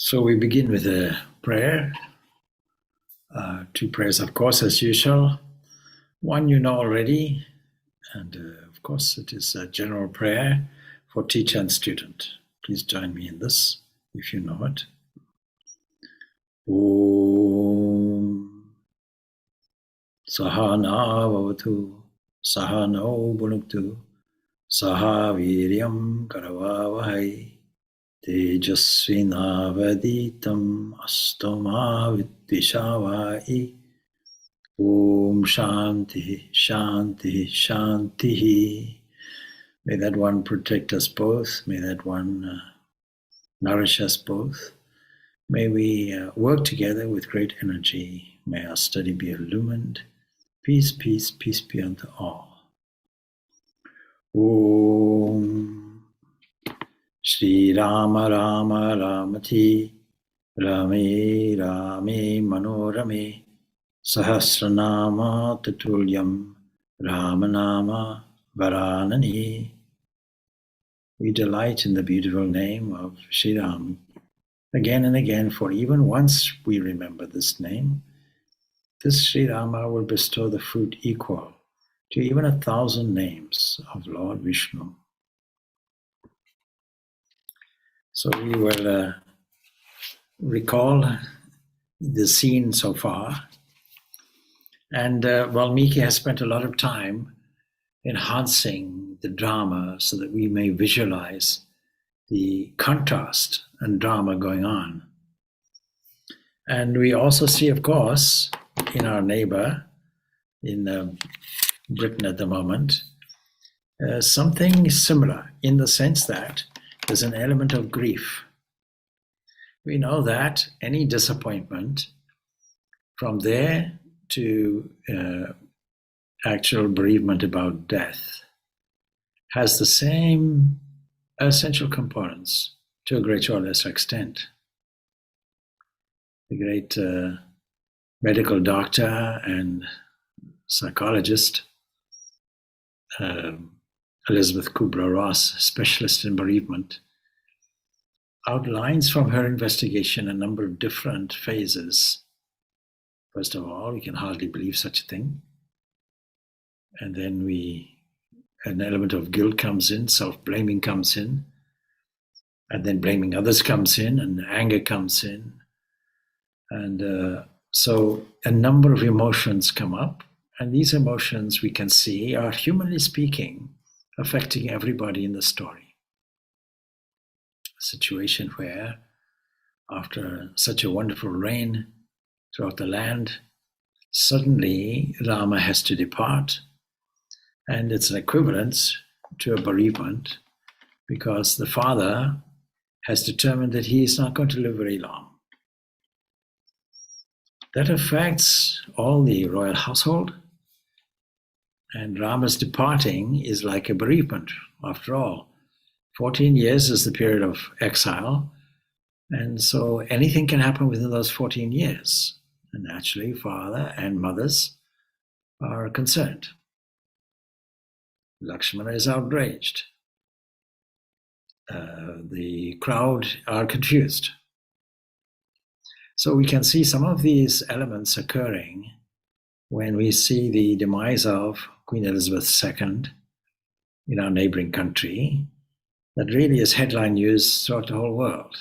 So we begin with a prayer. Two prayers, of course, as usual. One you know already, and of course it is a general prayer for teacher and student. Please join me in this if you know it. Om Sahana Vavatu Sahano Bhunuktu Saha Viryam Karavavahai Tejasvinavaditam Astoma Vidvishavai. Om Shanti, Shanti, Shanti. May that one protect us both. May that one nourish us both. May we work together with great energy. May our study be illumined. Peace, peace, peace be unto all. Om Shri Rama Rama Ramati Rame Rame Manorame Sahasranama Tatulyam Ramanama Varanani. We delight in the beautiful name of Shri Ram again and again, for even once we remember this name, this Sri Rama will bestow the fruit equal to even 1,000 names of Lord Vishnu. So we will recall the scene so far. And Valmiki has spent a lot of time enhancing the drama so that we may visualize the contrast and drama going on. And we also see, of course, in our neighbor, in Britain at the moment, something similar in the sense that there's an element of grief. We know that any disappointment from there to actual bereavement about death has the same essential components to a greater or lesser extent. The great medical doctor and psychologist Elizabeth Kubler-Ross, specialist in bereavement, outlines from her investigation a number of different phases. First of all, we can hardly believe such a thing. And then an element of guilt comes in, self-blaming comes in, and then blaming others comes in, and anger comes in. And so a number of emotions come up, and these emotions we can see are, humanly speaking, affecting everybody in the story. A situation where, after such a wonderful reign throughout the land, suddenly Rama has to depart, and it's an equivalent to a bereavement because the father has determined that he is not going to live very long. That affects all the royal household, and Rama's departing is like a bereavement. After all, 14 years is the period of exile, and so anything can happen within those 14 years. And naturally, father and mothers are concerned. Lakshmana is outraged. The crowd are confused. So we can see some of these elements occurring when we see the demise of Queen Elizabeth II in our neighboring country. That really is headline news throughout the whole world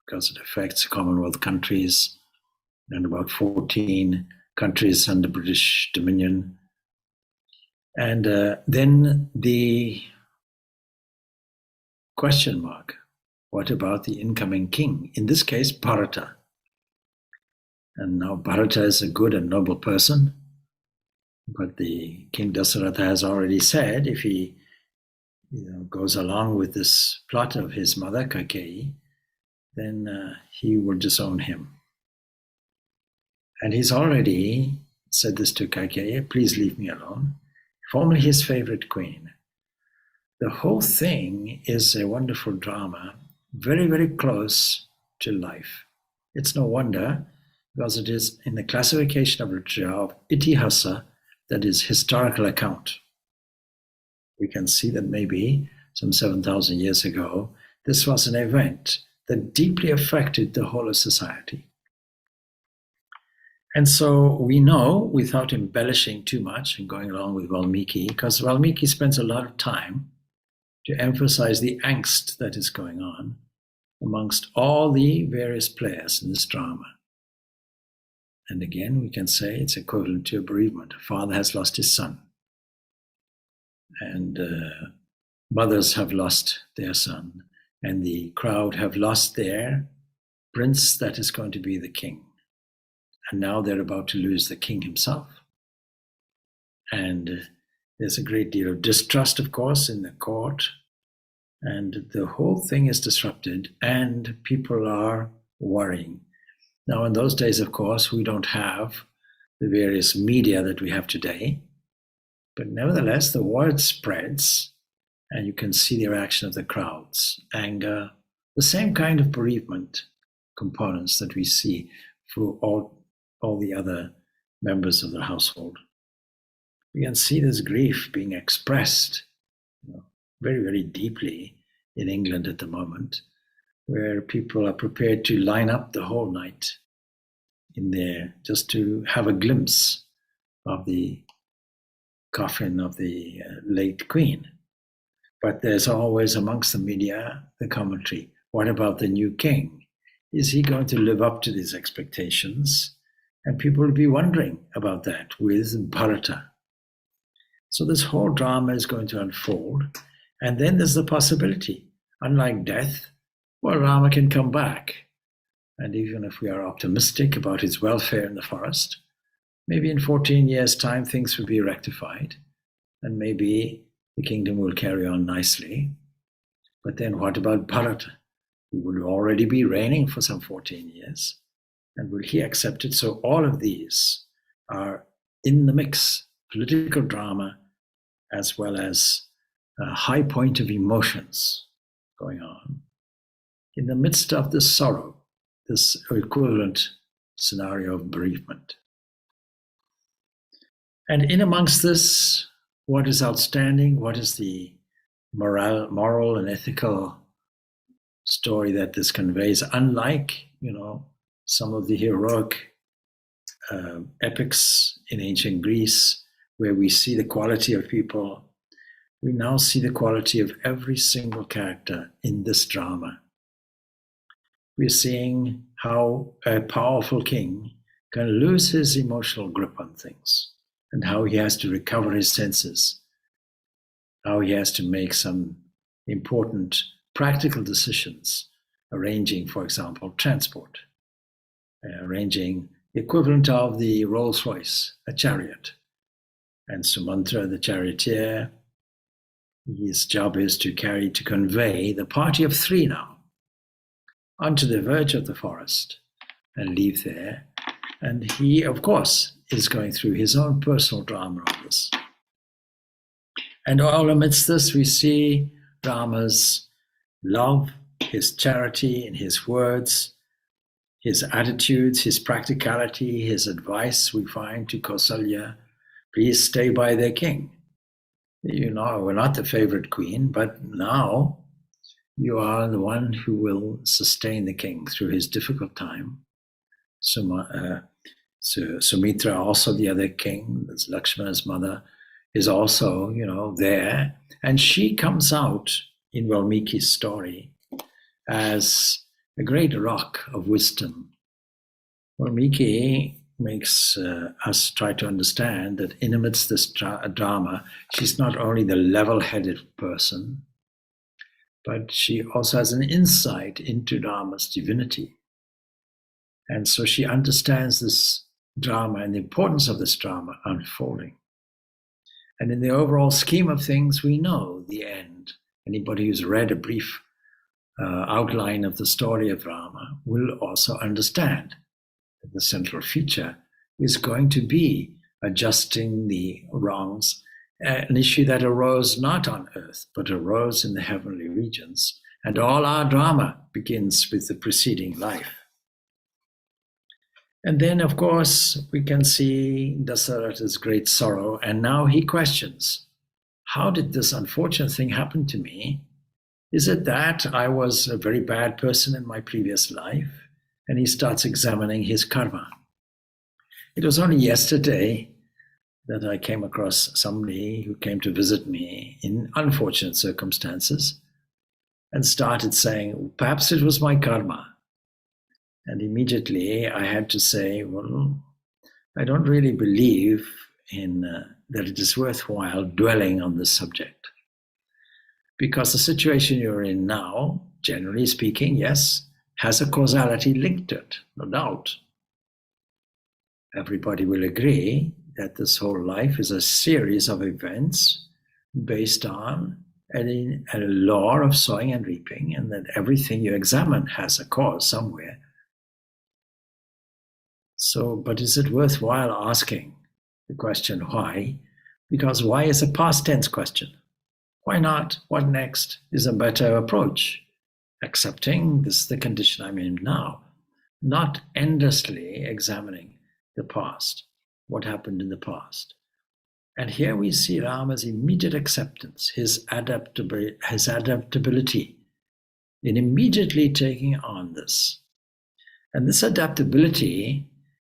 because it affects Commonwealth countries and about 14 countries under British Dominion. And then the question mark, what about the incoming king? In this case, Bharata. And now Bharata is a good and noble person, but the King Dasaratha has already said if he goes along with this plot of his mother, Kaikeyi, then he will disown him. And he's already said this to Kaikeyi, please leave me alone, formerly his favorite queen. The whole thing is a wonderful drama, very, very close to life. It's no wonder, because it is in the classification of literature of itihasa, that is historical account. We can see that maybe some 7,000 years ago, this was an event that deeply affected the whole of society. And so we know, without embellishing too much and going along with Valmiki, because Valmiki spends a lot of time to emphasize the angst that is going on amongst all the various players in this drama. And again, we can say it's equivalent to a bereavement. A father has lost his son, and mothers have lost their son, and the crowd have lost their prince that is going to be the king. And now they're about to lose the king himself. And there's a great deal of distrust, of course, in the court. And the whole thing is disrupted, and people are worrying. Now, in those days, of course, we don't have the various media that we have today. But nevertheless, the word spreads, and you can see the reaction of the crowds, anger, the same kind of bereavement components that we see through all the other members of the household. We can see this grief being expressed very, very deeply in England at the moment, where people are prepared to line up the whole night in there just to have a glimpse of the coffin of the late Queen. But there's always amongst the media the commentary. What about the new king? Is he going to live up to these expectations? And people will be wondering about that with Bharata. So this whole drama is going to unfold. And then there's the possibility, unlike death, well, Rama can come back. And even if we are optimistic about his welfare in the forest, maybe in 14 years' time things will be rectified. And maybe the kingdom will carry on nicely. But then what about Bharata? He will already be reigning for some 14 years. And will he accept it? So all of these are in the mix, political drama, as well as a high point of emotions going on. In the midst of this sorrow, this equivalent scenario of bereavement. And in amongst this, what is outstanding? What is the moral and ethical story that this conveys? Unlike, some of the heroic epics in ancient Greece, where we see the quality of people, we now see the quality of every single character in this drama. We're seeing how a powerful king can lose his emotional grip on things, and how he has to recover his senses, how he has to make some important practical decisions, arranging, for example, transport, arranging the equivalent of the Rolls-Royce, a chariot. And Sumantra, the charioteer, his job is to convey the party of 3 now onto the verge of the forest and leave there. And he, of course, is going through his own personal drama on this. And all amidst this, we see Rama's love, his charity in his words, his attitudes, his practicality, his advice we find to Kausalya, please stay by their king. We're not the favorite queen, but now you are the one who will sustain the king through his difficult time. Sumitra, also the other king, that's Lakshmana's mother, is also, there. And she comes out in Valmiki's story as a great rock of wisdom. Valmiki makes us try to understand that in amidst this drama, she's not only the level-headed person, but she also has an insight into Rama's divinity. And so she understands this drama and the importance of this drama unfolding. And in the overall scheme of things, we know the end. Anybody who's read a brief outline of the story of Rama will also understand that the central feature is going to be adjusting the wrongs, an issue that arose not on earth, but arose in the heavenly regions. And all our drama begins with the preceding life. And then, of course, we can see Dasaratha's great sorrow, and now he questions, how did this unfortunate thing happen to me? Is it that I was a very bad person in my previous life? And he starts examining his karma. It was only yesterday that I came across somebody who came to visit me in unfortunate circumstances and started saying, perhaps it was my karma. And immediately I had to say, well, I don't really believe in that it is worthwhile dwelling on this subject. Because the situation you're in now, generally speaking, yes, has a causality linked to it, no doubt. Everybody will agree that this whole life is a series of events based on a law of sowing and reaping, and that everything you examine has a cause somewhere. So, but is it worthwhile asking the question why? Because why is a past tense question. Why not? What next is a better approach. Accepting this is the condition I'm in now, not endlessly examining the past, what happened in the past. And here we see Rama's immediate acceptance, his adaptability in immediately taking on this. And this adaptability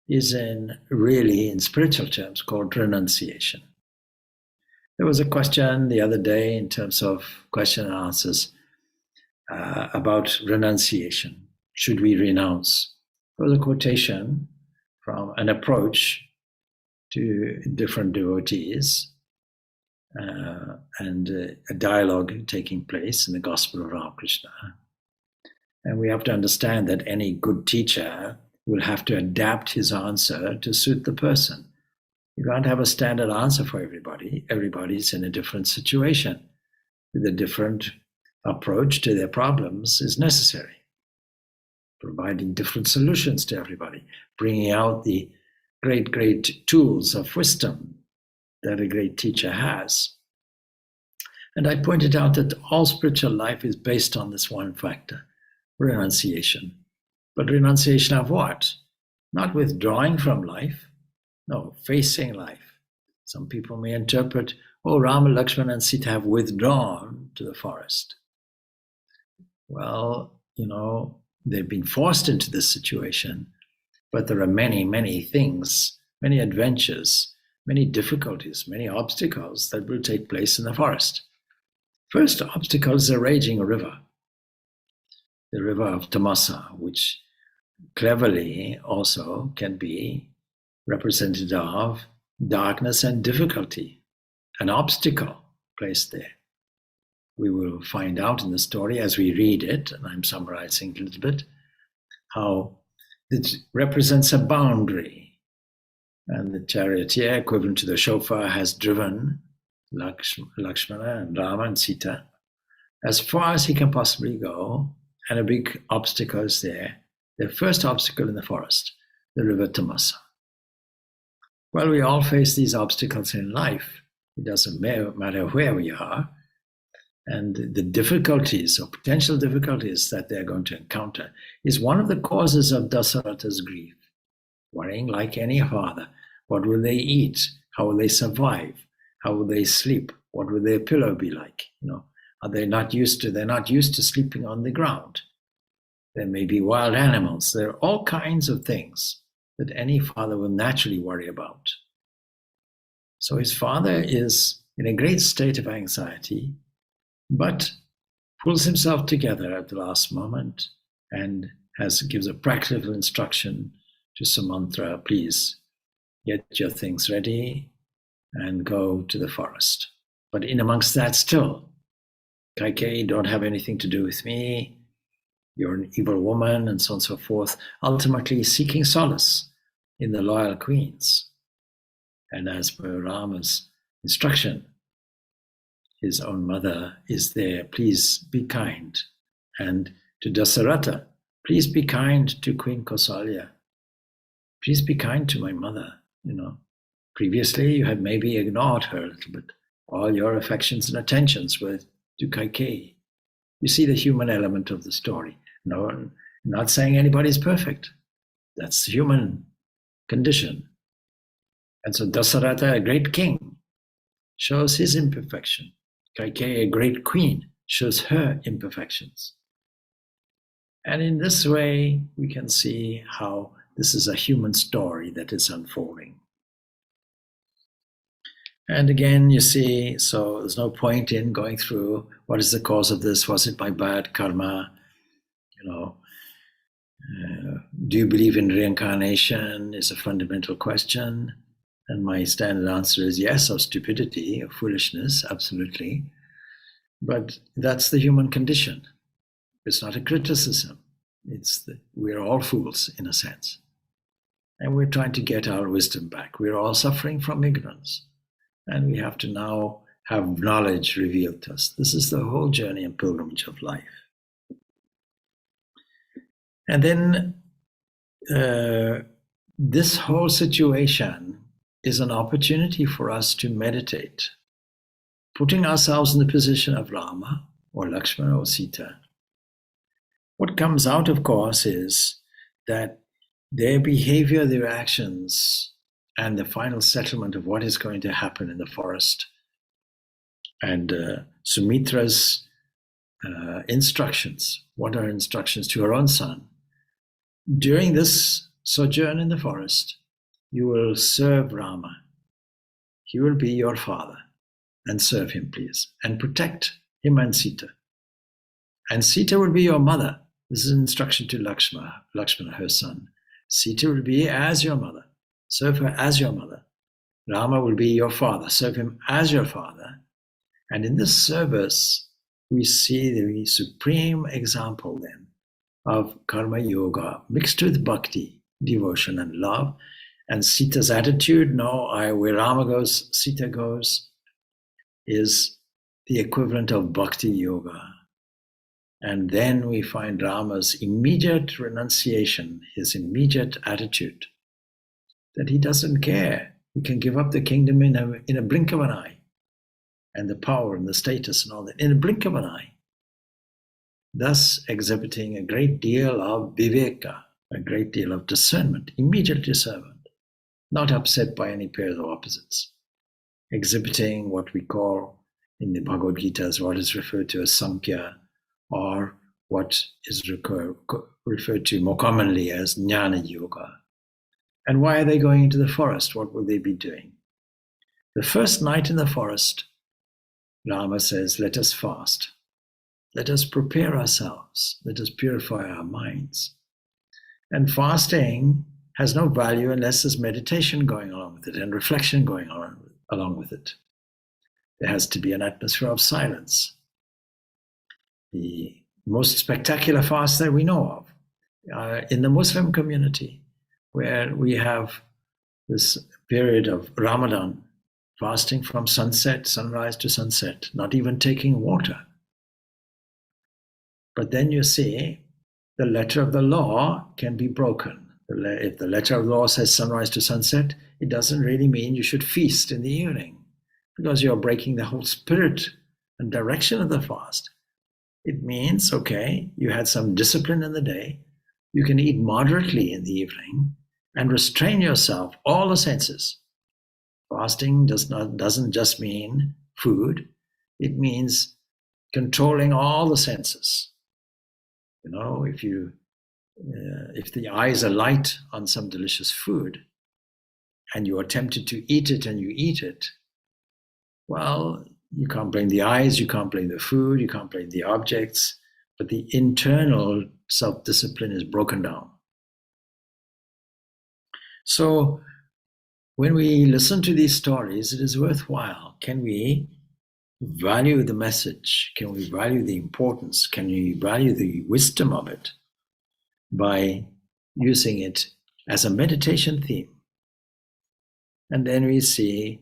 is really in spiritual terms called renunciation. There was a question the other day in terms of question and answers about renunciation. Should we renounce? There was a quotation from an approach to different devotees and a dialogue taking place in the Gospel of Ramakrishna. And we have to understand that any good teacher will have to adapt his answer to suit the person. You can't have a standard answer for everybody. Everybody's in a different situation with a different approach to their problems is necessary. Providing different solutions to everybody, bringing out the great tools of wisdom that a great teacher has. And I pointed out that all spiritual life is based on this one factor, renunciation. But renunciation of what? Not withdrawing from life, no, facing life. Some people may interpret, oh, Rama, Lakshmana, and Sita have withdrawn to the forest. Well, they've been forced into this situation, but there are many things, many adventures, many difficulties, many obstacles that will take place in the forest. First obstacle is a raging river, the river of Tamasa, which cleverly also can be representative of darkness and difficulty, an obstacle placed there. We will find out in the story as we read it, and I'm summarizing a little bit, how it represents a boundary. And the charioteer, equivalent to the shofar, has driven Lakshmana and Rama and Sita as far as he can possibly go, and a big obstacle is there. The first obstacle in the forest, the river Tamasa. Well, we all face these obstacles in life. It doesn't matter where we are. And the difficulties or potential difficulties that they're going to encounter is one of the causes of Dasaratha's grief. Worrying like any father. What will they eat? How will they survive? How will they sleep? What will their pillow be like? Are they not used to? They're not used to sleeping on the ground. There may be wild animals. There are all kinds of things that any father will naturally worry about. So his father is in a great state of anxiety, but pulls himself together at the last moment and gives a practical instruction to Sumantra, please get your things ready and go to the forest. But in amongst that still, Kaikeyi, don't have anything to do with me. You're an evil woman, and so on and so forth, ultimately seeking solace in the loyal queens. And as per Rama's instruction, his own mother is there, please be kind. And to Dasaratha, please be kind to Queen Kausalya. Please be kind to my mother, Previously, you had maybe ignored her a little bit. All your affections and attentions were to Kaikeyi. You see the human element of the story. No, I'm not saying anybody's perfect. That's the human condition. And so Dasaratha, a great king, shows his imperfection. Kaikeyi, a great queen, shows her imperfections. And in this way, we can see how this is a human story that is unfolding. And again, you see, so there's no point in going through what is the cause of this? Was it my bad karma? Do you believe in reincarnation is a fundamental question. And my standard answer is yes, of stupidity, of foolishness, absolutely. But that's the human condition. It's not a criticism. We're all fools in a sense. And we're trying to get our wisdom back. We're all suffering from ignorance. And we have to now have knowledge revealed to us. This is the whole journey and pilgrimage of life. And then this whole situation is an opportunity for us to meditate, putting ourselves in the position of Rama or Lakshmana or Sita. What comes out, of course, is that their behavior, their actions, and the final settlement of what is going to happen in the forest, and Sumitra's instructions, what are instructions to her own son. During this sojourn in the forest, you will serve Rama. He will be your father, and serve him, please, and protect him and Sita. And Sita will be your mother. This is an instruction to Lakshmana, her son. Sita will be as your mother. Serve her as your mother. Rama will be your father. Serve him as your father. And in this service, we see the supreme example then of karma yoga mixed with bhakti, devotion and love. And Sita's attitude, where Rama goes, Sita goes, is the equivalent of bhakti yoga. And then we find Rama's immediate renunciation, his immediate attitude, that he doesn't care. He can give up the kingdom in a blink of an eye, and the power and the status and all that in a blink of an eye, thus exhibiting a great deal of viveka, a great deal of discernment, immediate discernment, not upset by any pairs of opposites, exhibiting what we call in the Bhagavad Gita as what is referred to as Samkhya, or what is referred to more commonly as Jnana Yoga. And why are they going into the forest? What will they be doing? The first night in the forest, Rama says, let us fast. Let us prepare ourselves. Let us purify our minds. And fasting has no value unless there's meditation going along with it and reflection going on along with it. There has to be an atmosphere of silence. The most spectacular fast that we know of in the Muslim community, where we have this period of Ramadan, fasting from sunrise to sunset, not even taking water. But then you see, the letter of the law can be broken. If the letter of the law says sunrise to sunset, it doesn't really mean you should feast in the evening, because you're breaking the whole spirit and direction of the fast. It means, okay, you had some discipline in the day, you can eat moderately in the evening and restrain yourself, all the senses. Fasting doesn't just mean food, it means controlling all the senses. If the eyes are light on some delicious food and you are tempted to eat it and you eat it, well, you can't blame the eyes, you can't blame the food, you can't blame the objects, but the internal self-discipline is broken down. So when we listen to these stories, it is worthwhile. Can we value the message? Can we value the importance? Can we value the wisdom of it by using it as a meditation theme? And then we see,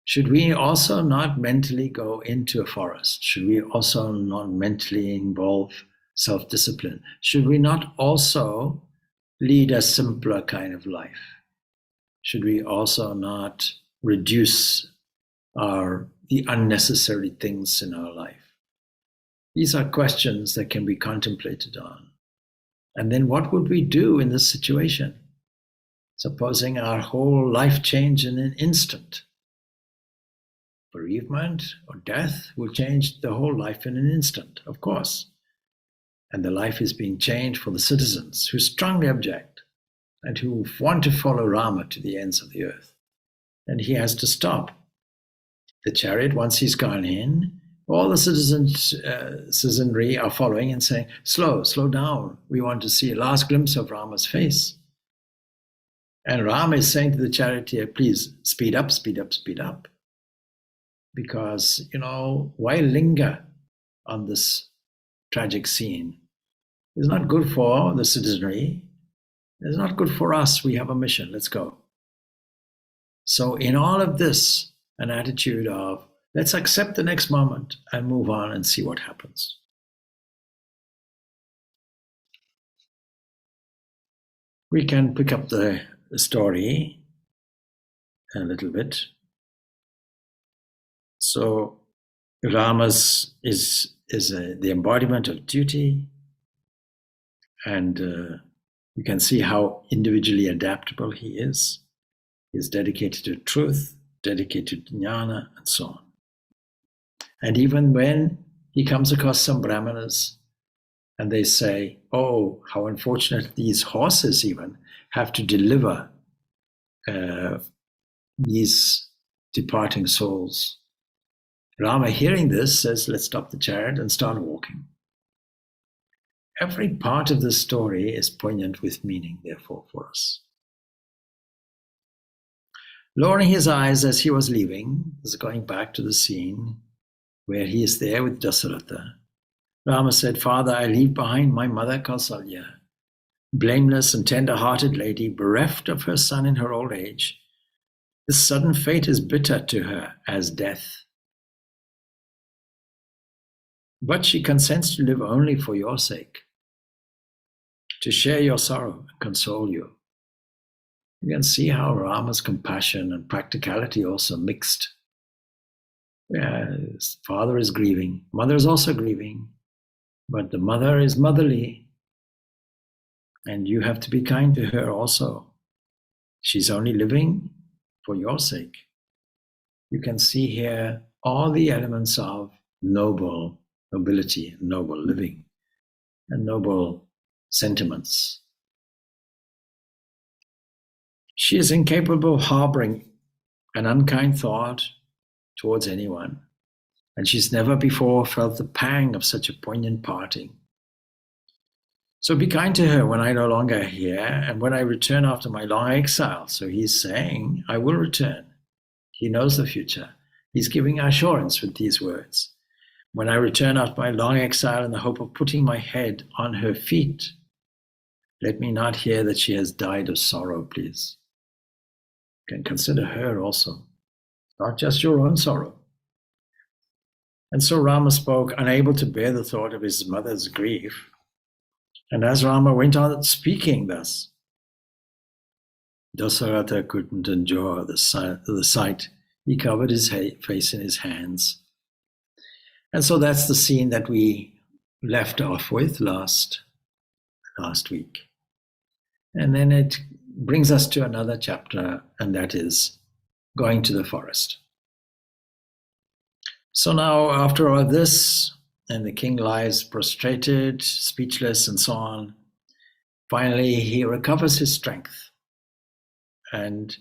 should we also not mentally go into a forest? Should we also not mentally involve self-discipline? Should we not also lead a simpler kind of life? Should we also not reduce the unnecessary things in our life? These are questions that can be contemplated on. And then what would we do in this situation? Supposing our whole life changed in an instant. bereavement or death will change the whole life in an instant, of course. And the life is being changed for the citizens who strongly object and who want to follow Rama to the ends of the earth. And he has to stop the chariot. Once he's gone in, all the citizenry are following and saying, slow down. We want to see a last glimpse of Rama's face. And Rama is saying to the charioteer, please speed up, speed up, speed up. Because, why linger on this tragic scene? It's not good for the citizenry. It's not good for us. We have a mission. Let's go. So in all of this, an attitude of, let's accept the next moment and move on and see what happens. We can pick up the story a little bit. So Rama's is the embodiment of duty, and you can see how individually adaptable he is. He is dedicated to truth, dedicated to jnana, and so on. And even when he comes across some brahmanas and they say, oh, how unfortunate these horses even have to deliver these departing souls. Rama, hearing this, says, let's stop the chariot and start walking. Every part of the story is poignant with meaning, therefore, for us. Lowering his eyes as he was leaving, this is going back to the scene where he is there with Dasaratha. Rama said, Father, I leave behind my mother Kausalya, blameless and tender-hearted lady, bereft of her son in her old age. This sudden fate is bitter to her as death. But she consents to live only for your sake, to share your sorrow and console you. You can see how Rama's compassion and practicality also mixed. His father is grieving, mother is also grieving, but the mother is motherly, and you have to be kind to her also. She's only living for your sake. You can see here all the elements of nobility, noble living, and noble sentiments. She is incapable of harboring an unkind thought towards anyone, and she's never before felt the pang of such a poignant parting. So be kind to her when I no longer here, and when I return after my long exile. So he's saying, I will return. He knows the future. He's giving assurance with these words. When I return after my long exile in the hope of putting my head on her feet, let me not hear that she has died of sorrow, please. You can consider her also, not just your own sorrow. And so Rama spoke, unable to bear the thought of his mother's grief. And as Rama went on speaking thus, Dasaratha couldn't endure the sight. He covered his face in his hands. And so that's the scene that we left off with last week. And then it brings us to another chapter, and that is going to the forest. So now, after all this, and the king lies prostrated, speechless, and so on, finally he recovers his strength. And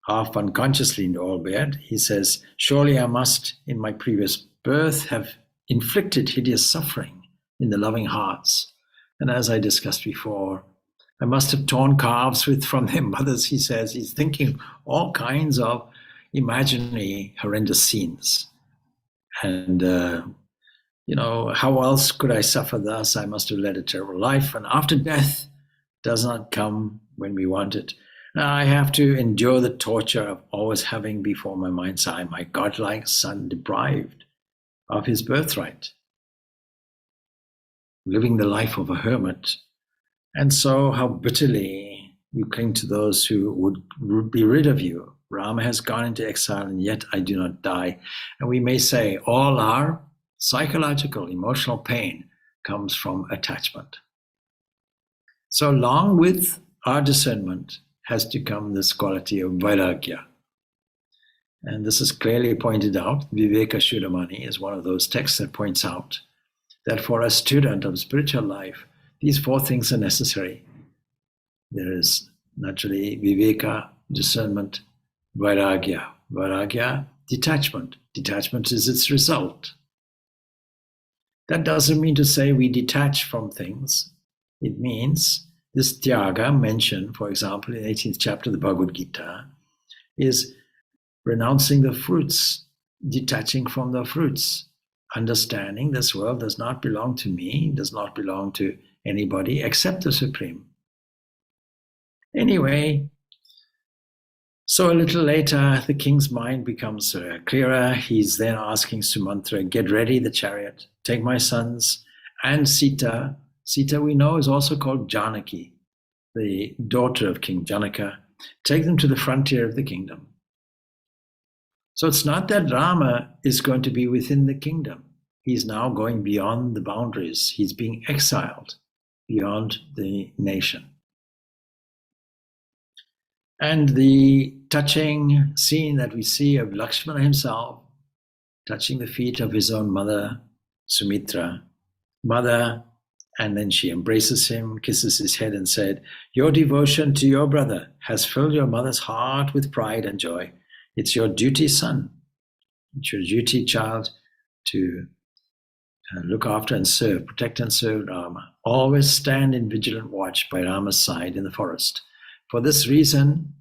half unconsciously, albeit, he says, surely I must, in my previous birth, have inflicted hideous suffering in the loving hearts. And as I discussed before, I must have torn calves from their mothers, he says. He's thinking all kinds of imaginary horrendous scenes. And, how else could I suffer thus? I must have led a terrible life. And after death does not come when we want it. Now I have to endure the torture of always having before my mind's eye my godlike son deprived of his birthright, living the life of a hermit. And so how bitterly you cling to those who would be rid of you. Rama has gone into exile, and yet I do not die. And we may say all our psychological, emotional pain comes from attachment. So along with our discernment has to come this quality of vairagya. And this is clearly pointed out. Viveka Shudamani is one of those texts that points out that for a student of spiritual life, these four things are necessary. There is naturally viveka, discernment, vairagya. Vairagya, detachment. Detachment is its result. That doesn't mean to say we detach from things. It means this tyaga mentioned, for example, in the 18th chapter of the Bhagavad Gita, is renouncing the fruits, detaching from the fruits, understanding this world does not belong to me, does not belong to anybody except the Supreme. Anyway, so a little later, the king's mind becomes clearer. He's then asking Sumantra, get ready the chariot, take my sons and Sita. Sita, we know, is also called Janaki, the daughter of King Janaka. Take them to the frontier of the kingdom. So it's not that Rama is going to be within the kingdom. He's now going beyond the boundaries. He's being exiled beyond the nation. And the touching scene that we see of Lakshmana himself touching the feet of his own mother, Sumitra, mother, and then she embraces him, kisses his head and said, your devotion to your brother has filled your mother's heart with pride and joy. It's your duty, son. It's your duty, child, to look after and serve, protect and serve Rama. Always stand in vigilant watch by Rama's side in the forest. For this reason,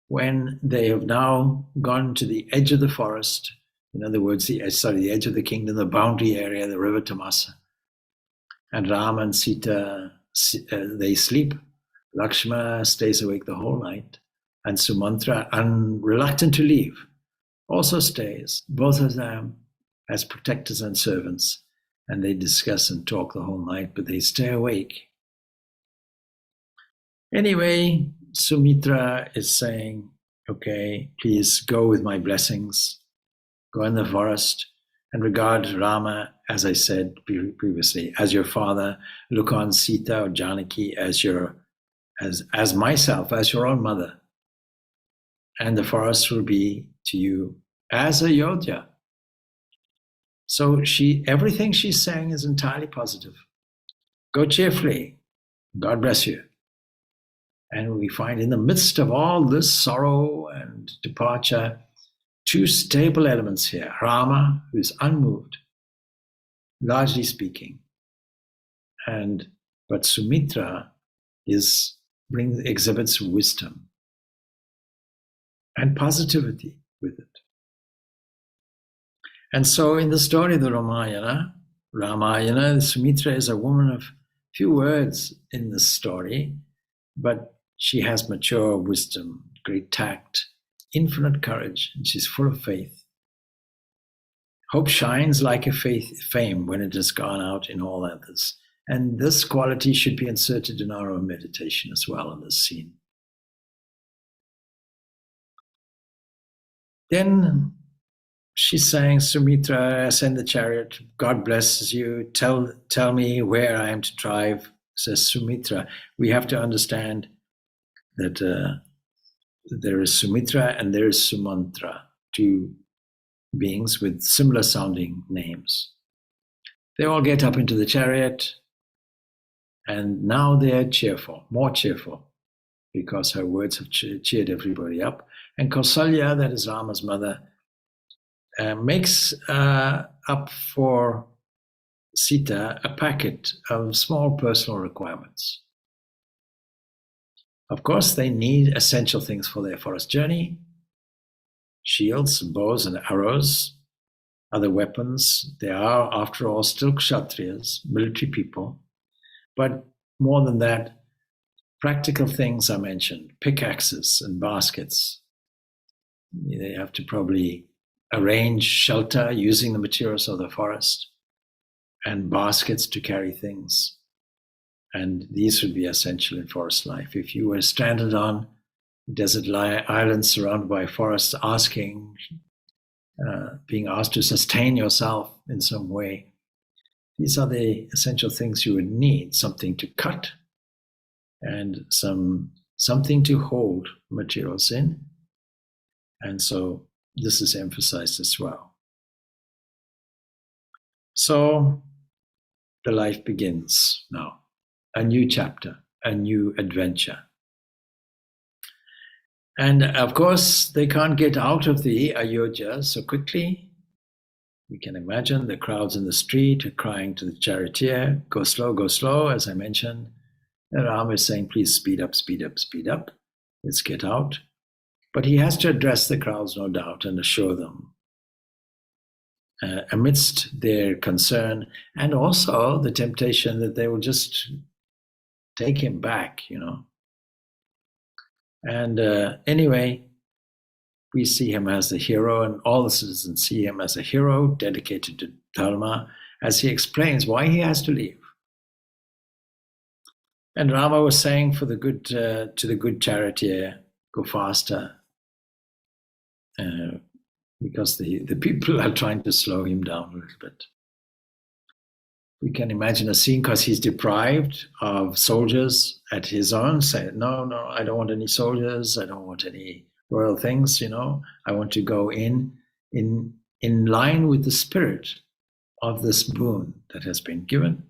when they have now gone to the edge of the forest, in other words, the edge of the kingdom, the boundary area, the river Tamasa, and Rama and Sita, they sleep. Lakshmana stays awake the whole night, and Sumantra, unreluctant to leave, also stays, both of them as protectors and servants, and they discuss and talk the whole night, but they stay awake. Anyway, Sumitra is saying, okay, please go with my blessings, go in the forest and regard Rama, as I said previously, as your father. Look on Sita or Janaki as myself, as your own mother. And the forest will be to you as Ayodhya. So everything she's saying is entirely positive. Go cheerfully. God bless you. And we find in the midst of all this sorrow and departure, two stable elements here. Rama, who is unmoved, largely speaking. But Sumitra exhibits wisdom and positivity with it. And so in the story of the Ramayana, Sumitra is a woman of few words in this story, but she has mature wisdom, great tact, infinite courage, and she's full of faith. Hope shines like a flame when it has gone out in all others. And this quality should be inserted in our own meditation as well in this scene. Then she's saying, Sumitra, ascend the chariot. God blesses you. Tell me where I am to drive, says Sumitra. We have to understand that there is Sumitra and there is Sumantra, two beings with similar sounding names. They all get up into the chariot, and now they are cheerful, more cheerful, because her words have cheered everybody up. And Kausalya, that is Rama's mother, makes up for Sita a packet of small personal requirements. Of course, they need essential things for their forest journey: shields, bows and arrows, other weapons. They are, after all, still Kshatriyas, military people. But more than that, practical things are mentioned: pickaxes and baskets. They have to probably arrange shelter using the materials of the forest, and baskets to carry things. And these would be essential in forest life. If you were stranded on desert islands surrounded by forests, being asked to sustain yourself in some way, these are the essential things you would need: something to cut and something to hold materials in. And so this is emphasized as well. So the life begins now, a new chapter, a new adventure. And of course, they can't get out of the Ayodhya so quickly. We can imagine the crowds in the street are crying to the charioteer, go slow, as I mentioned. And Rama is saying, please speed up, speed up, speed up. Let's get out. But he has to address the crowds, no doubt, and assure them amidst their concern and also the temptation that they will just take him back, And anyway, we see him as the hero, and all the citizens see him as a hero dedicated to Dharma, as he explains why he has to leave. And Rama was saying for the good to the good charioteer, go faster, because the people are trying to slow him down a little bit. We can imagine a scene because he's deprived of soldiers at his own. Say, no, I don't want any soldiers. I don't want any royal things. I want to go in line with the spirit of this boon that has been given.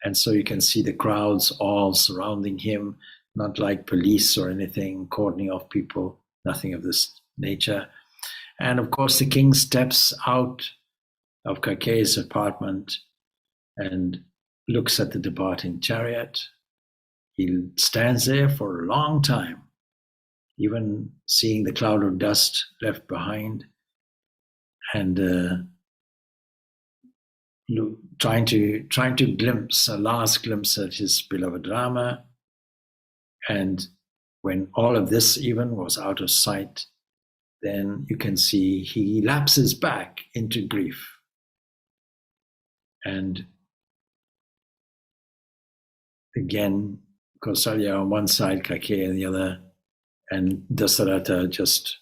And so you can see the crowds all surrounding him, not like police or anything, cordoning off people, nothing of this nature. And of course, the king steps out of Kaikeyi's apartment and looks at the departing chariot. He stands there for a long time, even seeing the cloud of dust left behind, and trying to glimpse a last glimpse at his beloved Rama. And when all of this even was out of sight, then you can see he lapses back into grief. And again, Kausalya on one side, Kaikeyi on the other, and Dasaratha just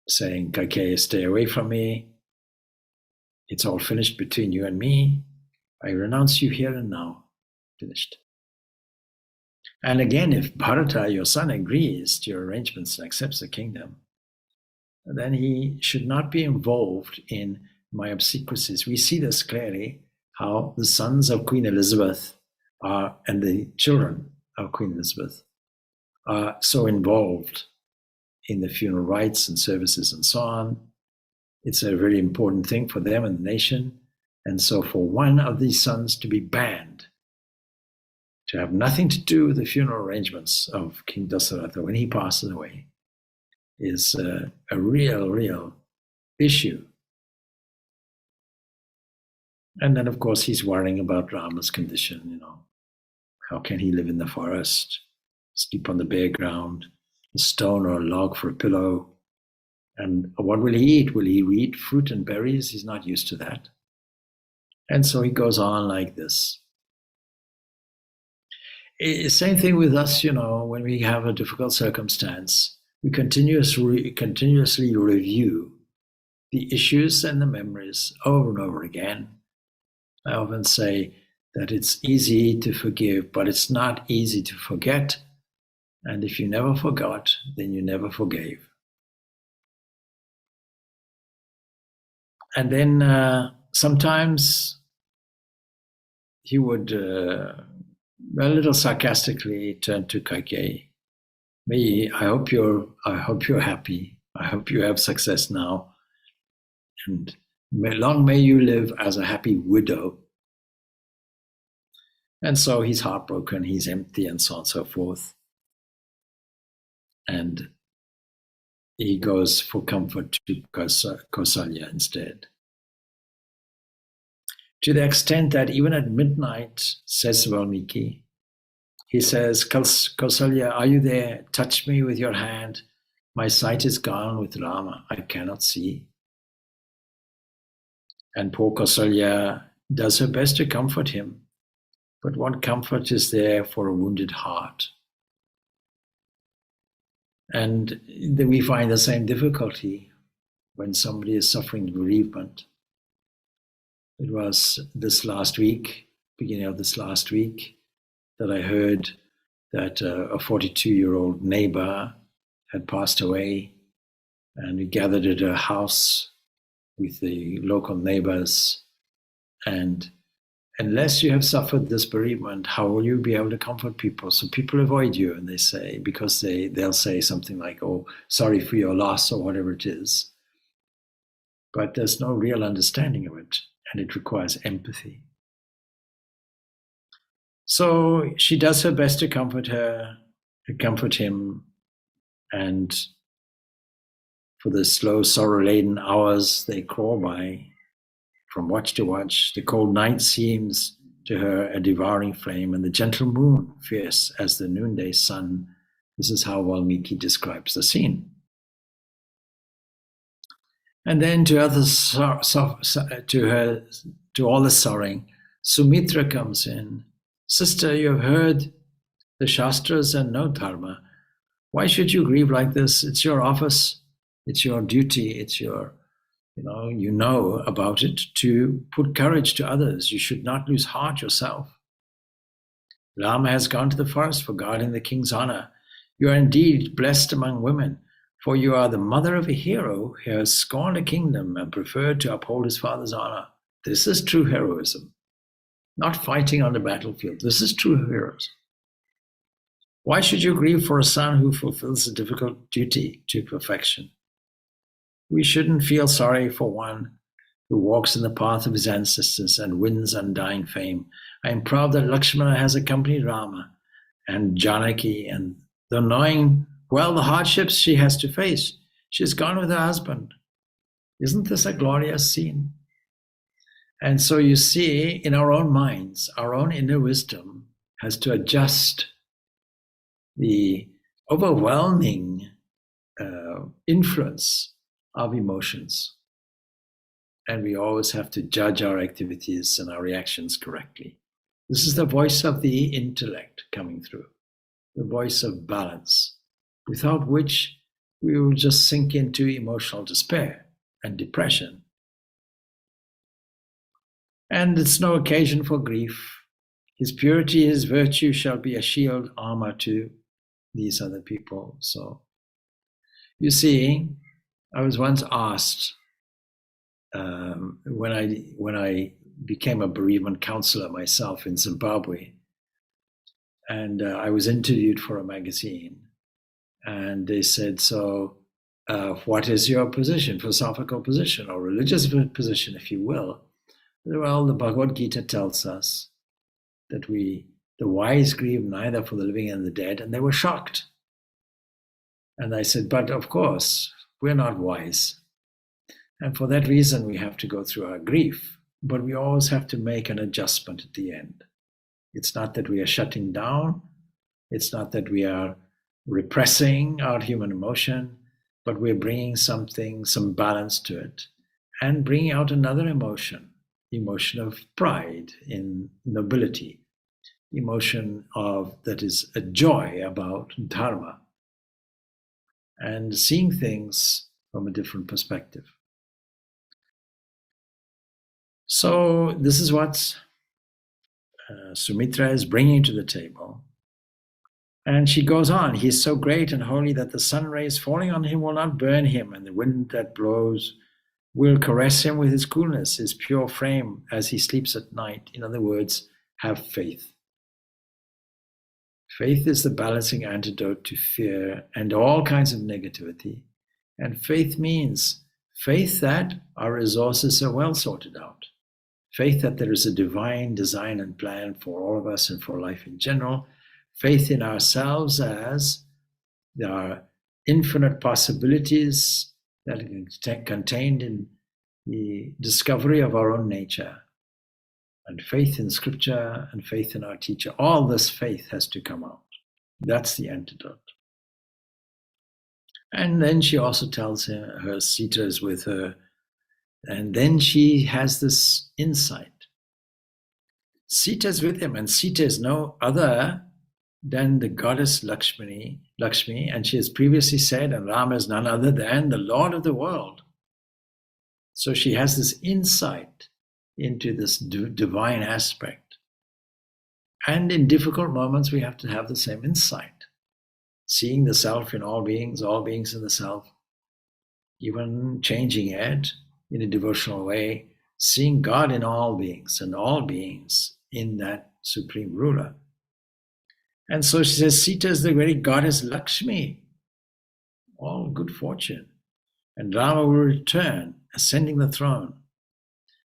saying, Kaikeyi, stay away from me. It's all finished between you and me. I renounce you here and now. Finished. And again, if Bharata, your son, agrees to your arrangements and accepts the kingdom, then he should not be involved in my obsequies. We see this clearly, how the sons of Queen Elizabeth and the children of Queen Elizabeth are so involved in the funeral rites and services and so on. It's a very important thing for them and the nation. And so for one of these sons to be banned, to have nothing to do with the funeral arrangements of King Dasaratha when he passes away, is a real issue. And then, of course, he's worrying about Rama's condition, How can he live in the forest, sleep on the bare ground, a stone or a log for a pillow? And what will he eat? Will he eat fruit and berries? He's not used to that. And so he goes on like this. Same thing with us, when we have a difficult circumstance, we continuously review the issues and the memories over and over again. I often say that it's easy to forgive, but it's not easy to forget. And if you never forgot, then you never forgave. And then sometimes he would, a little sarcastically, turn to Kaikeyi. I hope you're happy. I hope you have success now. And long may you live as a happy widow. And so he's heartbroken, he's empty, and so on and so forth. And he goes for comfort to Kausalya instead. To the extent that even at midnight, says Valmiki, he says, Kausalya, are you there? Touch me with your hand. My sight is gone with Rama. I cannot see. And poor Kausalya does her best to comfort him. But what comfort is there for a wounded heart? And then we find the same difficulty when somebody is suffering bereavement. It was this last week, beginning of this last week, that I heard that a 42-year-old neighbor had passed away. And we gathered at her house with the local neighbors. And unless you have suffered this bereavement, how will you be able to comfort people? So people avoid you, and they say, because they'll say something like, oh, sorry for your loss, or whatever it is. But there's no real understanding of it, and it requires empathy. So she does her best to comfort him, and for the slow, sorrow-laden hours they crawl by, from watch to watch, the cold night seems to her a devouring flame, and the gentle moon fierce as the noonday sun. This is how Valmiki describes the scene. And then to all the sorrowing, Sumitra comes in. Sister, you have heard the Shastras and know Dharma. Why should you grieve like this? It's your office, it's your duty, it's your, you know about it, to put courage to others. You should not lose heart yourself. Rama has gone to the forest for guarding the king's honor. You are indeed blessed among women, for you are the mother of a hero who has scorned a kingdom and preferred to uphold his father's honor. This is true heroism. Not fighting on the battlefield. This is true heroism. Why should you grieve for a son who fulfills a difficult duty to perfection? We shouldn't feel sorry for one who walks in the path of his ancestors and wins undying fame. I am proud that Lakshmana has accompanied Rama and Janaki, and though knowing well the hardships she has to face, she has gone with her husband. Isn't this a glorious scene? And so you see, in our own minds, our own inner wisdom has to adjust the overwhelming influence of emotions. And we always have to judge our activities and our reactions correctly. This is the voice of the intellect coming through, the voice of balance, without which we will just sink into emotional despair and depression. And it's no occasion for grief. His purity, his virtue shall be a shield armor to these other people. So, you see, I was once asked when I became a bereavement counselor myself in Zimbabwe, and I was interviewed for a magazine, and they said, so what is your position, philosophical position or religious position, if you will? Well, the Bhagavad Gita tells us that the wise grieve neither for the living and the dead, and they were shocked. And I said, but of course, we're not wise. And for that reason, we have to go through our grief, but we always have to make an adjustment at the end. It's not that we are shutting down. It's not that we are repressing our human emotion, but we're bringing some balance to it, and bringing out another emotion of pride in nobility, emotion that is a joy about dharma, and seeing things from a different perspective. So this is what Sumitra is bringing to the table. And she goes on, he is so great and holy that the sun rays falling on him will not burn him, and the wind that blows will caress him with his coolness, his pure frame as he sleeps at night. In other words, have faith. Faith is the balancing antidote to fear and all kinds of negativity. And faith means faith that our resources are well sorted out. Faith that there is a divine design and plan for all of us and for life in general. Faith in ourselves as there are infinite possibilities that are contained in the discovery of our own nature. And faith in scripture and faith in our teacher. All this faith has to come out. That's the antidote. And then she also tells her Sita is with her. And then she has this insight. Sita is with him, and Sita is no other than the goddess Lakshmi, and she has previously said, and Rama is none other than the Lord of the world. So she has this insight into this divine aspect. And in difficult moments, we have to have the same insight. Seeing the self in all beings in the self. even changing it in a devotional way, seeing God in all beings and all beings in that supreme ruler. And so she says, Sita is the very goddess Lakshmi, all good fortune. And Rama will return, ascending the throne.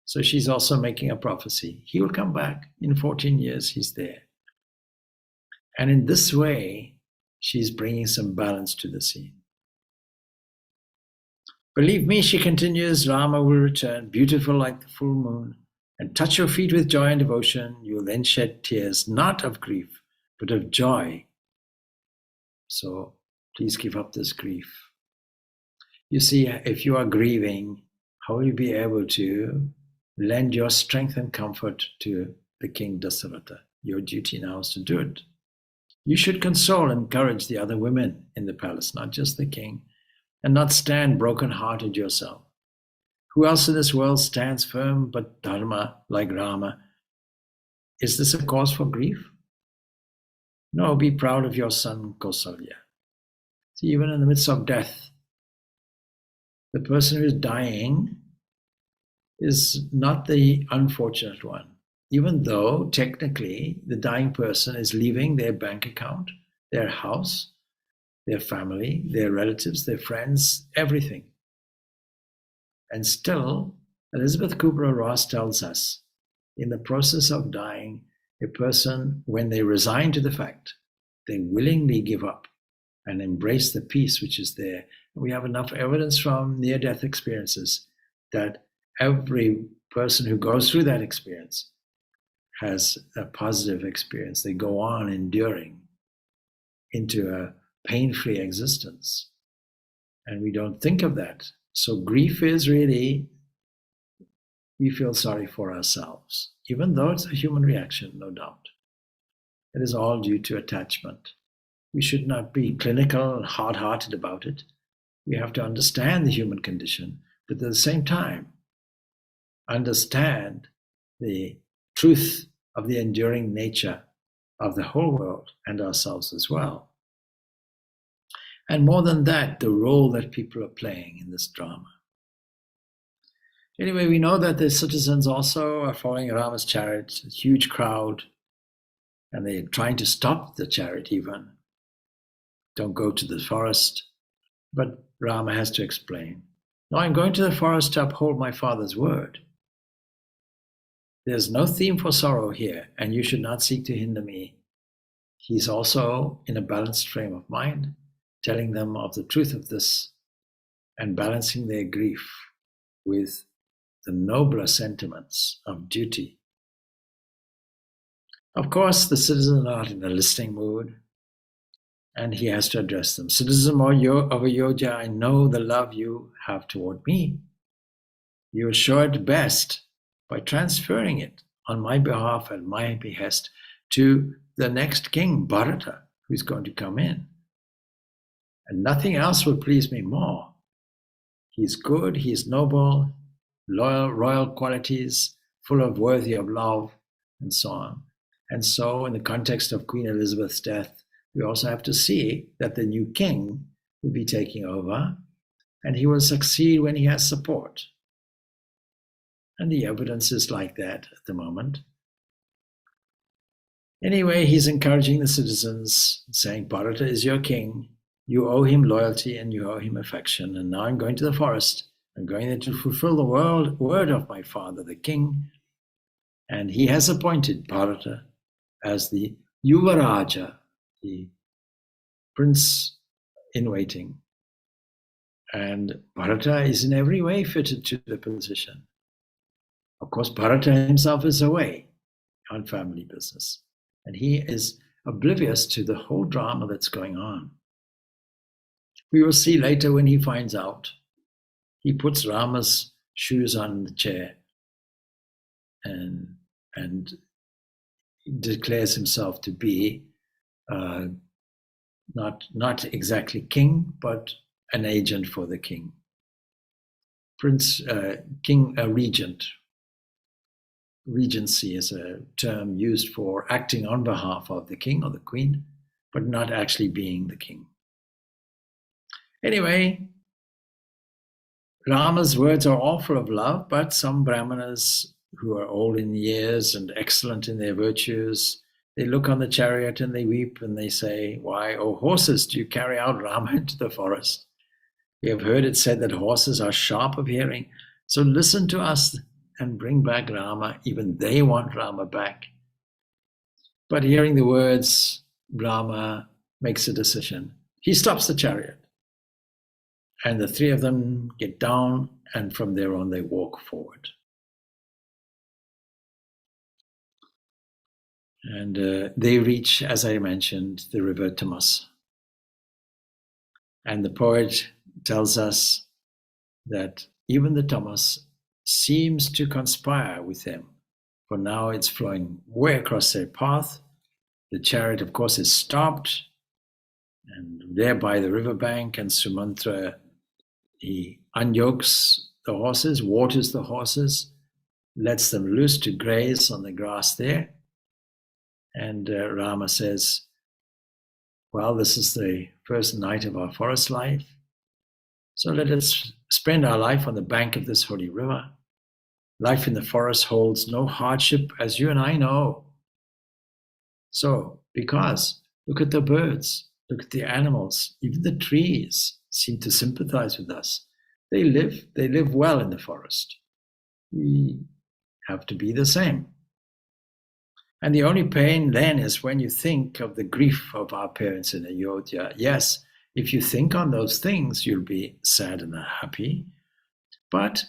So she's also making a prophecy. He will come back in 14 years, he's there. And in this way, she's bringing some balance to the scene. Believe me, she continues, Rama will return, beautiful like the full moon, and touch your feet with joy and devotion. You will then shed tears, not of grief, but of joy. So please give up this grief. You see, if you are grieving, how will you be able to lend your strength and comfort to the king Dasaratha? Your duty now is to do it. You should console and encourage the other women in the palace, not just the king, and not stand broken-hearted yourself. Who else in this world stands firm but Dharma, like Rama? Is this a cause for grief? No, be proud of your son Kausalya. See, even in the midst of death, the person who is dying is not the unfortunate one, even though technically the dying person is leaving their bank account, their house, their family, their relatives, their friends, everything. And still, Elizabeth Kubler-Ross tells us, in the process of dying, a person, when they resign to the fact, they willingly give up and embrace the peace which is there. We have enough evidence from near-death experiences that every person who goes through that experience has a positive experience. They go on enduring into a pain-free existence. And we don't think of that. So grief is really, we feel sorry for ourselves, even though it's a human reaction, no doubt. It is all due to attachment. We should not be clinical and hard-hearted about it. We have to understand the human condition, but at the same time, understand the truth of the enduring nature of the whole world and ourselves as well. And more than that, the role that people are playing in this drama. Anyway, we know that the citizens also are following Rama's chariot, a huge crowd, and they're trying to stop the chariot even. Don't go to the forest. But Rama has to explain. No, I'm going to the forest to uphold my father's word. There's no theme for sorrow here, and you should not seek to hinder me. He's also in a balanced frame of mind, telling them of the truth of this and balancing their grief with the nobler sentiments of duty. Of course, the citizens are not in a listening mood, and he has to address them. Citizen of Ayodhya, I know the love you have toward me. You will show it best by transferring it on my behalf and my behest to the next king, Bharata, who's going to come in. And nothing else will please me more. He's good, he's noble, loyal, royal qualities, full of worthy of love, and so on. And so in the context of Queen Elizabeth's death, we also have to see that the new king will be taking over, and he will succeed when he has support. And the evidence is like that at the moment. Anyway, he's encouraging the citizens, saying, Bharata is your king. You owe him loyalty and you owe him affection. And now I'm going to the forest. I'm going there to fulfill the word of my father, the king. And he has appointed Bharata as the Yuvaraja, the prince in waiting. And Bharata is in every way fitted to the position. Of course, Bharata himself is away on family business. And he is oblivious to the whole drama that's going on. We will see later when he finds out. He puts Rama's shoes on the chair and declares himself to be not exactly king, but an agent for the king. Regent. Regency is a term used for acting on behalf of the king or the queen, but not actually being the king. Anyway, Rama's words are all full of love, but some brahmanas who are old in years and excellent in their virtues, they look on the chariot and they weep and they say, "Why, O horses, do you carry out Rama into the forest? We have heard it said that horses are sharp of hearing. So listen to us and bring back Rama." Even they want Rama back. But hearing the words, Rama makes a decision. He stops the chariot. And the three of them get down, and from there on they walk forward. And they reach, as I mentioned, the river Tamas. And the poet tells us that even the Tamas seems to conspire with them, for now it's flowing way across their path. The chariot, of course, is stopped, and there by the riverbank, and Sumantra, he unyokes the horses, waters the horses, lets them loose to graze on the grass there. And Rama says, well, this is the first night of our forest life, so let us spend our life on the bank of this holy river. Life in the forest holds no hardship, as you and I know. So, because look at the birds, look at the animals, even the trees seem to sympathize with us. They live well in the forest. We have to be the same. And the only pain then is when you think of the grief of our parents in Ayodhya. Yes, if you think on those things, you'll be sad and unhappy. But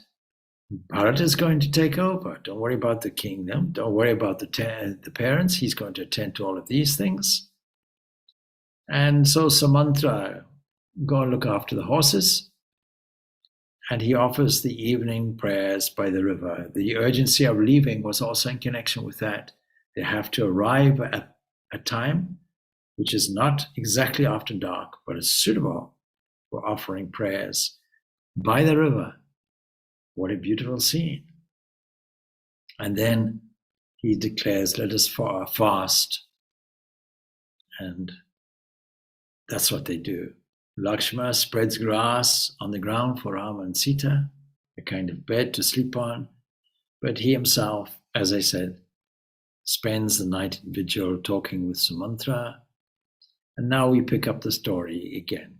Bharat is going to take over. Don't worry about the kingdom. Don't worry about the parents. He's going to attend to all of these things. And so Samantra, go and look after the horses. And he offers the evening prayers by the river. The urgency of leaving was also in connection with that. They have to arrive at a time which is not exactly after dark, but is suitable for offering prayers by the river. What a beautiful scene. And then he declares, let us fast. And that's what they do. Lakshmana spreads grass on the ground for Rama and Sita, a kind of bed to sleep on. But he himself, as I said, spends the night in vigil talking with Sumantra. And now we pick up the story again.